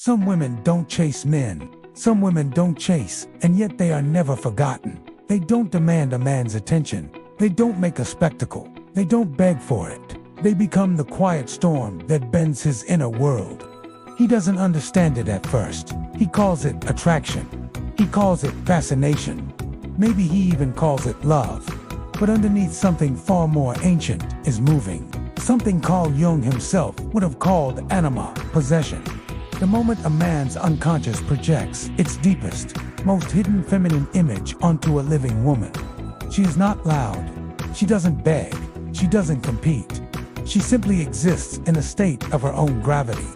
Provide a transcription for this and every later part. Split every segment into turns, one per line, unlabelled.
Some women don't chase men. Some women don't chase, and yet they are never forgotten. They don't demand a man's attention. They don't make a spectacle. They don't beg for it. They become the quiet storm that bends his inner world. He doesn't understand it at first. He calls it attraction. He calls it fascination. Maybe he even calls it love. But underneath, something far more ancient is moving. Something Carl Jung himself would have called anima, possession. The moment a man's unconscious projects its deepest, most hidden feminine image onto a living woman. She is not loud. She doesn't beg. She doesn't compete. She simply exists in a state of her own gravity.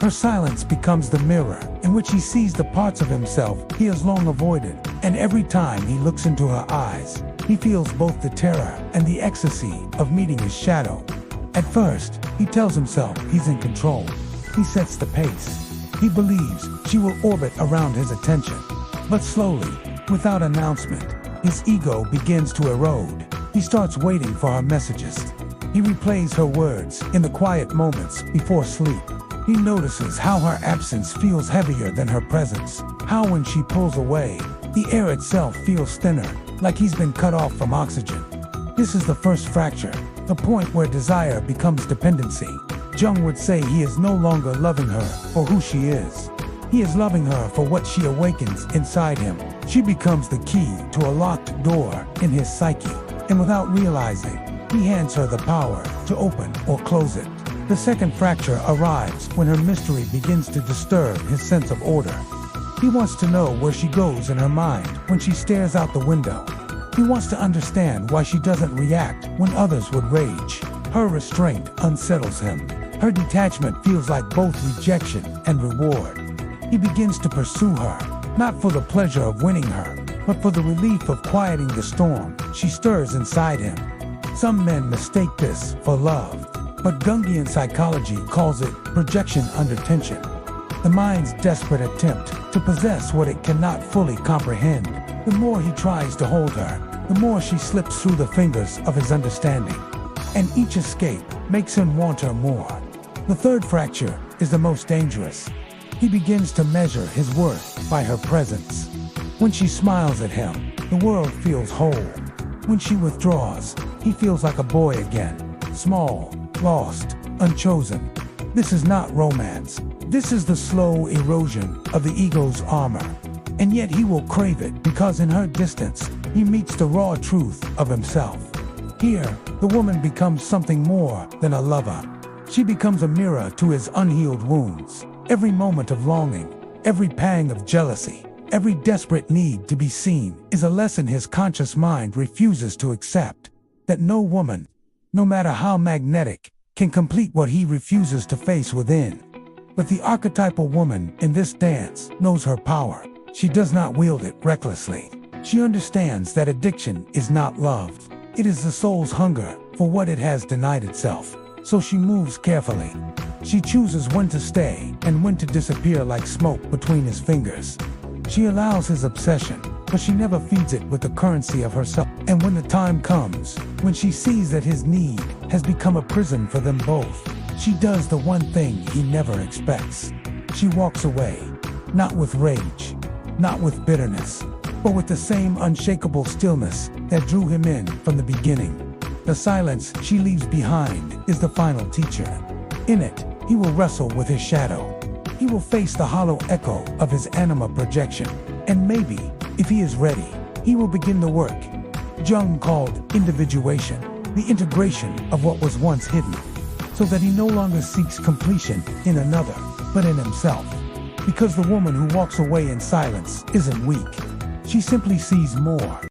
Her silence becomes the mirror in which he sees the parts of himself he has long avoided, and every time he looks into her eyes, he feels both the terror and the ecstasy of meeting his shadow. At first, he tells himself he's in control. He sets the pace. He believes she will orbit around his attention. But slowly, without announcement, his ego begins to erode. He starts waiting for her messages. He replays her words in the quiet moments before sleep. He notices how her absence feels heavier than her presence. How when she pulls away, the air itself feels thinner, like he's been cut off from oxygen. This is the first fracture, the point where desire becomes dependency. Jung would say he is no longer loving her for who she is. He is loving her for what she awakens inside him. She becomes the key to a locked door in his psyche, and without realizing, he hands her the power to open or close it. The second fracture arrives when her mystery begins to disturb his sense of order. He wants to know where she goes in her mind when she stares out the window. He wants to understand why she doesn't react when others would rage. Her restraint unsettles him. Her detachment feels like both rejection and reward. He begins to pursue her, not for the pleasure of winning her, but for the relief of quieting the storm she stirs inside him. Some men mistake this for love, but Jungian psychology calls it projection under tension. The mind's desperate attempt to possess what it cannot fully comprehend. The more he tries to hold her, the more she slips through the fingers of his understanding. And each escape makes him want her more. The third fracture is the most dangerous. He begins to measure his worth by her presence. When she smiles at him, the world feels whole. When she withdraws, he feels like a boy again, small, lost, unchosen. This is not romance. This is the slow erosion of the ego's armor. And yet he will crave it because in her distance, he meets the raw truth of himself. Here, the woman becomes something more than a lover. She becomes a mirror to his unhealed wounds. Every moment of longing, every pang of jealousy, every desperate need to be seen is a lesson his conscious mind refuses to accept. That no woman, no matter how magnetic, can complete what he refuses to face within. But the archetypal woman in this dance knows her power. She does not wield it recklessly. She understands that addiction is not love. It is the soul's hunger for what it has denied itself. So she moves carefully. She chooses when to stay and when to disappear like smoke between his fingers. She allows his obsession, but she never feeds it with the currency of herself. And when the time comes, when she sees that his need has become a prison for them both, she does the one thing he never expects. She walks away, not with rage, not with bitterness, but with the same unshakable stillness that drew him in from the beginning. The silence she leaves behind is the final teacher. In it, he will wrestle with his shadow. He will face the hollow echo of his anima projection. And maybe, if he is ready, he will begin the work Jung called individuation, the integration of what was once hidden, so that he no longer seeks completion in another, but in himself. Because the woman who walks away in silence isn't weak. She simply sees more.